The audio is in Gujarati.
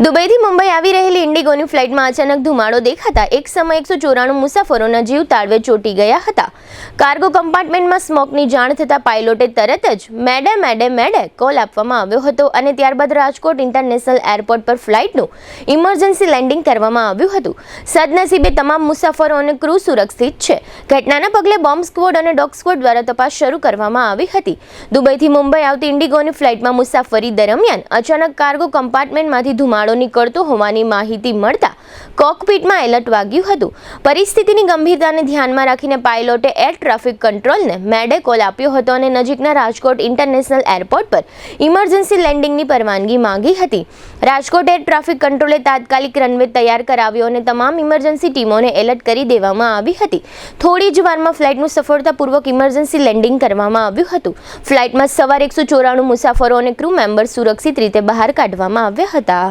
દુબઈથી મુંબઈ આવી રહેલી ઇન્ડિગોની ફ્લાઇટમાં અચાનક ધુમાડો દેખાતા એક સમયે 194 મુસાફરોના જીવ તાળવે ચોંટી ગયા હતા. કાર્ગો કમ્પાર્ટમેન્ટમાં સ્મોકની જાણ થતાં પાયલોટે તરત જ મેડે મેડે મેડે કોલ આપવામાં આવ્યો હતો અને ત્યારબાદ રાજકોટ ઇન્ટરનેશનલ એરપોર્ટ પર ફ્લાઇટનું ઇમરજન્સી લેન્ડિંગ કરવામાં આવ્યું હતું. સદનસીબે તમામ મુસાફરો અને ક્રૂ સુરક્ષિત છે. ઘટનાના પગલે બોમ્બ સ્ક્વોડ અને ડોગ સ્ક્વોડ દ્વારા તપાસ શરૂ કરવામાં આવી હતી. દુબઈથી મુંબઈ આવતી ઇન્ડિગોની ફ્લાઇટમાં મુસાફરી દરમિયાન અચાનક કાર્ગો કમ્પાર્ટમેન્ટમાંથી ધુમાડો નીકળતો હોવાની માહિતી મળતા કોકપિટમાં એલર્ટ વાગ્યું હતું. પરિસ્થિતિની ગંભીરતાને ધ્યાનમાં રાખીને પાયલોટે એર ટ્રાફિક કંટ્રોલને મેડે કોલ આપ્યો હતો અને નજીકના રાજકોટ ઇન્ટરનેશનલ એરપોર્ટ પર ઇમરજન્સી લેન્ડિંગની પરવાનગી માંગી હતી. રાજકોટ એર ટ્રાફિક કંટ્રોલે તાત્કાલિક રનવે તૈયાર કરાવ્યો અને તમામ ઇમરજન્સી ટીમોને એલર્ટ કરી દેવામાં આવી હતી. થોડી જ વારમાં ફ્લાઇટનું સફળતાપૂર્વક ઇમરજન્સી લેન્ડિંગ કરવામાં આવ્યું હતું. ફ્લાઇટમાં સવાર 194 મુસાફરો અને ક્રૂ મેમ્બર્સ સુરક્ષિત રીતે બહાર કાઢવામાં આવ્યા હતા.